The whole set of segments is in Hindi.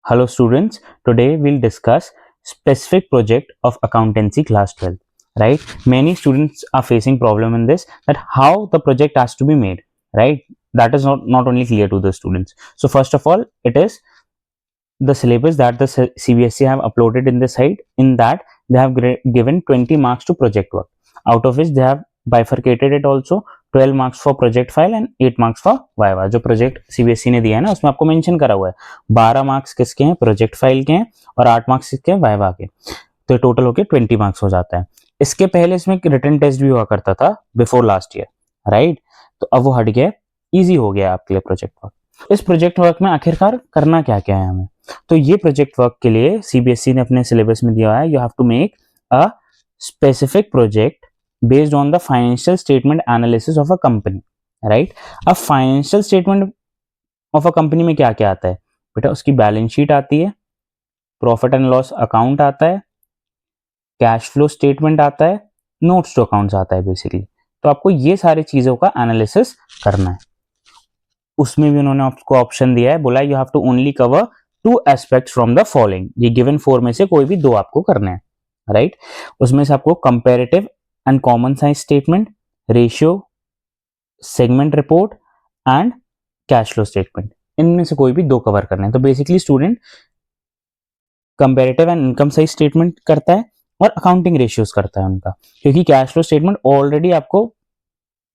Hello students, today we'll discuss specific project of accountancy class 12, right? Many students are facing problem in this, that how the project has to be made, right? That is not only clear to the students. So first of all, it is the syllabus that the CBSE have uploaded in the site. In that they have given 20 marks to project work, out of which they have bifurcated it also 12 marks for project file and 8 marks for viva. जो प्रोजेक्ट सीबीएसई ने दिया है ना, उसमें आपको मेंशन करा हुआ है 12 मार्क्स किसके हैं, प्रोजेक्ट फाइल के हैं, और 8 मार्क्स किसके हैं, वाइवा के। तो टोटल होके 20 मार्क्स हो जाता है। इसके पहले इसमें रिटन टेस्ट भी हुआ करता था बिफोर लास्ट ईयर, राइट? तो अब वो हट गया, ईजी हो गया आपके लिए प्रोजेक्ट वर्क। इस प्रोजेक्ट वर्क में आखिरकार करना क्या क्या है हमें, तो ये प्रोजेक्ट वर्क के लिए सीबीएसई ने अपने सिलेबस में दिया है, you have to make a specific project based on the financial statement analysis of a company, right? अब financial statement of a company में क्या क्या आता है बेटा? उसकी बैलेंस शीट आती है, प्रॉफिट एंड लॉस अकाउंट आता है, कैश फ्लो स्टेटमेंट आता है, नोट्स टू अकाउंट्स आता है बेसिकली। तो आपको ये सारी चीजों का एनालिसिस करना है। उसमें भी उन्होंने आपको ऑप्शन दिया है, बोला you have to only cover 2 aspects from the following. ये गिवन 4 में से कोई भी 2 आपको करने हैं, राइट? उसमें से आपको comparative and common size statement, ratio, segment report and cash flow statement, इनमें से कोई भी 2 कवर करने हैं। तो basically student comparative and income size statement करता है और अकाउंटिंग रेशियोज करता है उनका, क्योंकि कैश फ्लो स्टेटमेंट ऑलरेडी आपको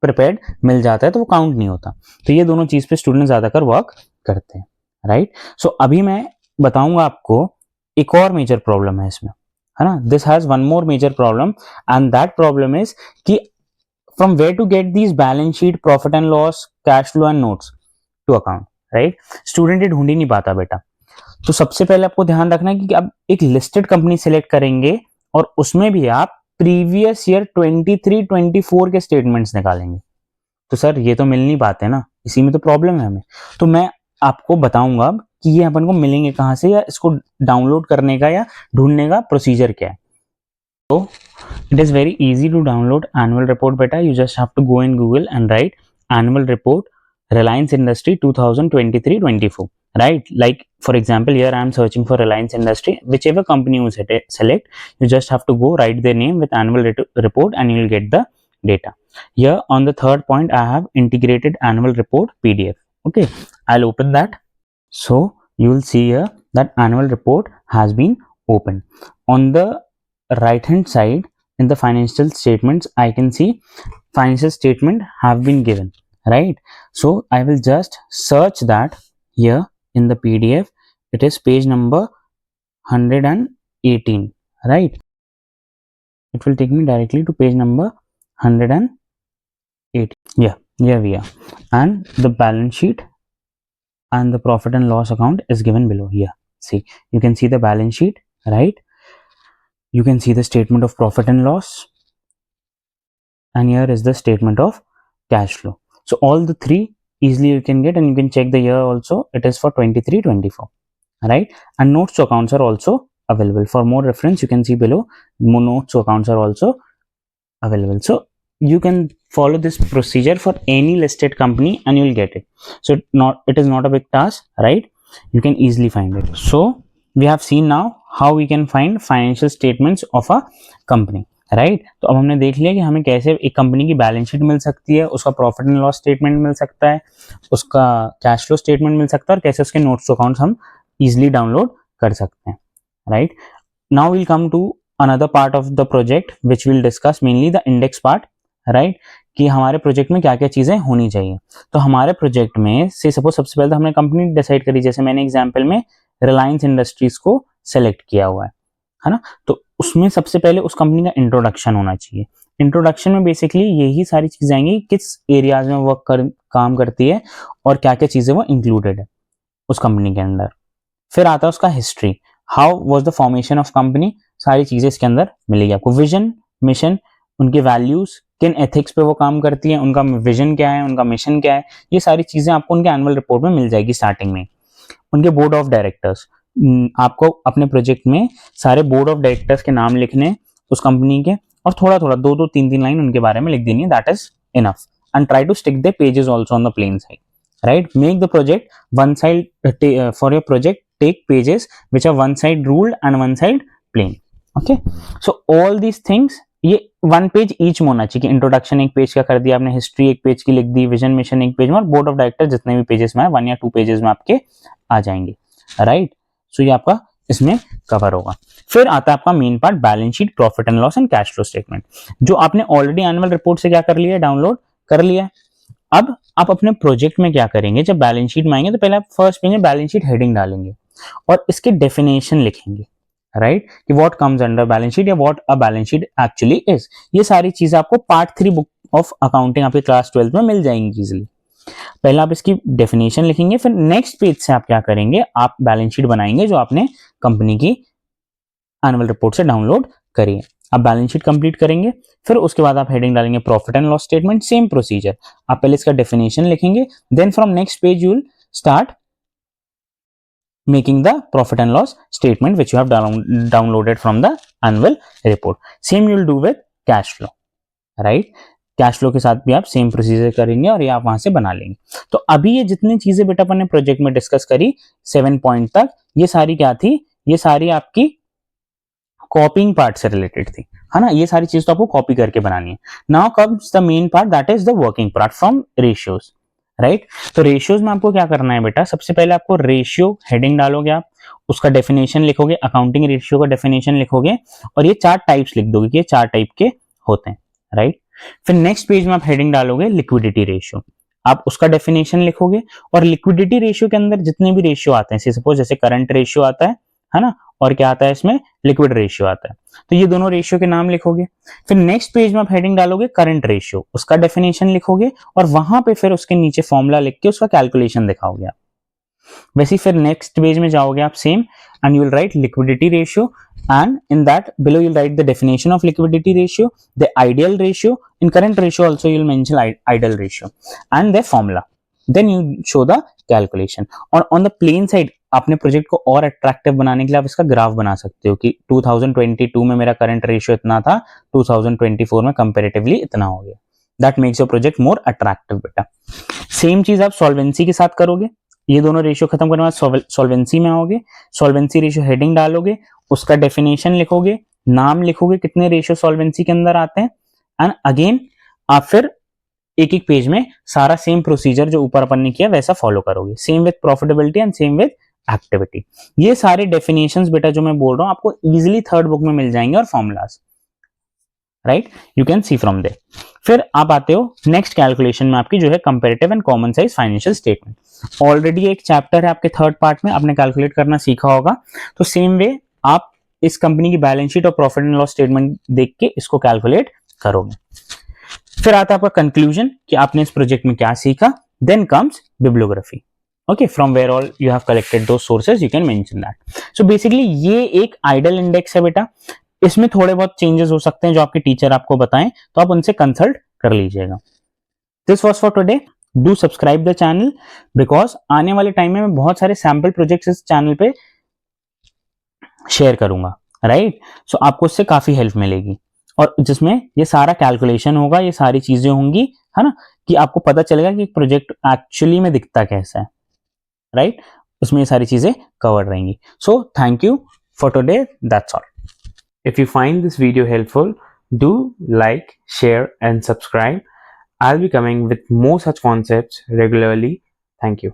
प्रिपेयर्ड मिल जाता है तो वो काउंट नहीं होता। तो ये दोनों चीज पे स्टूडेंट ज्यादातर वर्क करते हैं, राइट? सो अभी मैं बताऊंगा आपको एक और मेजर प्रॉब्लम है इसमें, है ना? This has one more major problem and that problem is कि from where to get these balance sheet, profit and loss, cash flow and notes to account, right? Student ये ढूंढ ही नहीं पाता बेटा। तो सबसे पहले आपको ध्यान रखना है कि आप एक लिस्टेड कंपनी सिलेक्ट करेंगे और उसमें भी आप प्रीवियस ईयर 23-24 के स्टेटमेंट्स निकालेंगे। तो सर ये तो मिल नहीं पाते ना, इसी में तो प्रॉब्लम है हमें। तो मैं आपको बताऊंगा कि ये अपन को मिलेंगे कहां से, या इसको डाउनलोड करने का या ढूंढने का प्रोसीजर क्या है। तो it is very easy to download annual report बेटा। You just have to go in Google and write annual report Reliance Industry 2023-24, right? Like for example, here I am searching for Reliance Industry. Whichever company you select, you just have to go write their name with annual report and you will get the data. Here on the third point, I have integrated annual report PDF. Okay, I'll open that. So you will see here that annual report has been opened. On the right hand side in the financial statements, I can see financial statement have been given, right? So I will just search that here in the PDF. It is page number 118, right? It will take me directly to page number 118. Yeah, here we are, and the balance sheet and the profit and loss account is given below here. See, you can see the balance sheet, right? You can see the statement of profit and loss, and here is the statement of cash flow. So all the 3 easily you can get, and you can check the year also. It is for 23-24, right? And notes to accounts are also available. For more reference, you can see below, more notes to accounts are also available. So you can follow this procedure for any listed company and you will get it. So it is not a big task, right? You can easily find it. So we have seen now how we can find financial statements of a company, right? तो अब हमने देख लिया कि हमें कैसे एक कंपनी की बैलेंस शीट मिल सकती है, उसका प्रॉफिट एंड लॉस स्टेटमेंट मिल सकता है, उसका कैश फ्लो स्टेटमेंट मिल सकता है, और कैसे उसके नोट्स टू अकाउंट्स हम इजीली डाउनलोड कर सकते हैं, right? Now will come to another part of the project which will discuss mainly the index part, right? कि हमारे प्रोजेक्ट में क्या क्या चीजें होनी चाहिए। तो हमारे प्रोजेक्ट में से सपोज सबसे पहले तो हमने कंपनी डिसाइड करी, जैसे मैंने एग्जाम्पल में रिलायंस इंडस्ट्रीज को सेलेक्ट किया हुआ है ना? तो उसमें सबसे पहले उस कंपनी का इंट्रोडक्शन होना चाहिए। इंट्रोडक्शन में बेसिकली यही सारी चीजें आएंगी, किस एरियाज में वो काम करती है और क्या क्या चीजें वो इंक्लूडेड है उस कंपनी के अंदर। फिर आता है उसका history, how was the formation of company, सारी चीजें इसके अंदर मिलेगी आपको। विजन, मिशन, उनके वैल्यूज, किन एथिक्स पे वो काम करती है, उनका विजन क्या है, उनका मिशन क्या है, ये सारी चीजें आपको उनके एनुअल रिपोर्ट में मिल जाएगी स्टार्टिंग में। उनके बोर्ड ऑफ डायरेक्टर्स, आपको अपने प्रोजेक्ट में सारे बोर्ड ऑफ डायरेक्टर्स के नाम लिखने उस कंपनी के, और थोड़ा थोड़ा 2-2, 3-3 लाइन उनके बारे में लिख देनी है, that is enough. And try to stick the pages also on the plain side, right? Make the project one side for your project take pages which are one side ruled and one side plain. Okay, so all these things ये वन पेज ईच में होना चाहिए कि इंट्रोडक्शन एक पेज का कर दिया आपने, हिस्ट्री एक पेज की लिख दी, विजन मिशन एक पेज में, और बोर्ड ऑफ डायरेक्टर जितने भी पेजेस में है 1 या 2 पेजेस में आपके आ जाएंगे, राइट। सो ये आपका इसमें कवर होगा। फिर आता है आपका main part, balance sheet, profit and loss and cash flow statement, जो आपने ऑलरेडी एनुअल रिपोर्ट से क्या कर लिया, डाउनलोड कर लिया। अब आप अपने प्रोजेक्ट में क्या करेंगे, जब बैलेंस शीट में आएंगे तो पहले आप फर्स्ट पेज में बैलेंस शीट हेडिंग डालेंगे और इसके डेफिनेशन लिखेंगे, राइट, कि what comes under balance sheet या what a balance sheet actually is. ये सारी चीजें आपको पार्ट 3 बुक ऑफ अकाउंटिंग आपके क्लास 12 में मिल जाएंगी इजीली। पहले आप इसकी डेफिनेशन लिखेंगे, फिर नेक्स्ट पेज से आप क्या करेंगे, आप बैलेंस शीट बनाएंगे जो आपने कंपनी की एनुअल रिपोर्ट से डाउनलोड करी है। आप बैलेंस शीट कंप्लीट करेंगे, फिर उसके बाद आप हेडिंग डालेंगे profit and loss statement, same procedure. आप पहले इसका डेफिनेशन लिखेंगे, then from next page you will start making the profit and loss statement which you have downloaded from the annual report. Same you will do with cash flow, right? Cash flow के साथ भी आप सेम प्रोसीजर करेंगे और ये आप वहां से बना लेंगे। तो अभी ये जितनी चीजें बेटा अपन ने प्रोजेक्ट में डिस्कस करी 7 पॉइंट तक, ये सारी क्या थी, ये सारी आपकी कॉपिंग पार्ट से रिलेटेड थी, है ना। ये सारी चीज तो आपको कॉपी करके बनानी है। Now comes the main part, that is the working part from ratios, right. तो रेशियोज में आपको क्या करना है बेटा, सबसे पहले आपको रेशियो हेडिंग डालोगे, आप उसका डेफिनेशन लिखोगे, अकाउंटिंग रेशियो का डेफिनेशन लिखोगे और ये 4 टाइप्स लिख दोगे कि ये 4 टाइप के होते हैं, राइट। फिर नेक्स्ट पेज में आप हेडिंग डालोगे लिक्विडिटी रेशियो, आप उसका डेफिनेशन लिखोगे और लिक्विडिटी रेशियो के अंदर जितने भी रेशियो आते हैं, सपोज जैसे करंट रेशियो आता है ना, और क्या आता है इसमें, लिक्विड रेशियो आता है, तो ये दोनों रेशियो के नाम लिखोगे। फिर नेक्स्ट पेज में आप हेडिंग डालोगे करंट रेशियो, उसका डेफिनेशन लिखोगे और वहां पे फिर उसके नीचे फॉर्मूला लिख के उसका कैलकुलेशन दिखाओगे आप। वैसे फिर नेक्स्ट पेज में जाओगे आप same, and you will write liquidity ratio, and in that below you'll write the definition of liquidity ratio, the ideal ratio, in current ratio also you'll mention ideal ratio and their formula, then you show the calculation। और on the plain side अपने प्रोजेक्ट को और अट्रैक्टिव बनाने के लिए आप इसका ग्राफ बना सकते हो कि 2022 में मेरा करंट रेशियो इतना था, 2024 में कंपेरेटिवली इतना हो गया। That makes your project more attractive बेटा। सेम चीज आप सॉल्वेंसी के साथ करोगे, ये दोनों रेशियो खत्म करने के बाद सॉल्वेंसी में आओगे, सॉल्वेंसी रेशियो हेडिंग डालोगे, उसका डेफिनेशन लिखोगे, नाम लिखोगे कितने रेशियो सॉल्वेंसी के अंदर आते हैं, एंड अगेन आप फिर एक एक पेज में सारा सेम प्रोसीजर जो ऊपर अपन ने किया वैसा फॉलो करोगे। Same with profitability and same with activity. ये सारे डेफिनेशंस बेटा जो मैं बोल रहा हूं आपको इजीली 3rd बुक में मिल जाएंगे और formulas, right, you can see from there. फिर आप आते हो नेक्स्ट कैलकुलेशन में आपकी जो है comparative and common size financial statement. Already एक चैप्टर है आपके 3rd पार्ट में, आपने कैलकुलेट करना सीखा होगा, तो सेम वे आप इस कंपनी की बैलेंस शीट और प्रॉफिट एंड लॉस स्टेटमेंट देख के इसको कैलकुलेट करोगे। फिर आता है आपका कंक्लूजन कि आपने इस प्रोजेक्ट में क्या सीखा, then comes bibliography, okay, from where all you have collected those sources you can mention that. So basically ये एक आइडल इंडेक्स है बेटा, इसमें थोड़े बहुत चेंजेस हो सकते हैं जो आपके टीचर आपको बताएं, तो आप उनसे कंसल्ट कर लीजिएगा। This was for today, do subscribe the channel because आने वाले टाइम में मैं बहुत सारे सैंपल प्रोजेक्ट्स इस चैनल पे शेयर करूंगा, राइट। सो आपको इससे काफी हेल्प मिलेगी और जिसमें ये सारा कैलकुलेशन होगा, ये सारी चीजें होंगी, है ना, कि आपको पता चलेगा कि प्रोजेक्ट एक्चुअली में दिखता कैसा है, राइट, उसमें ये सारी चीजें कवर रहेंगी। So thank you for today, that's all. If you find this video helpful, do like, share and subscribe. I'll be coming with more such concepts regularly. Thank you.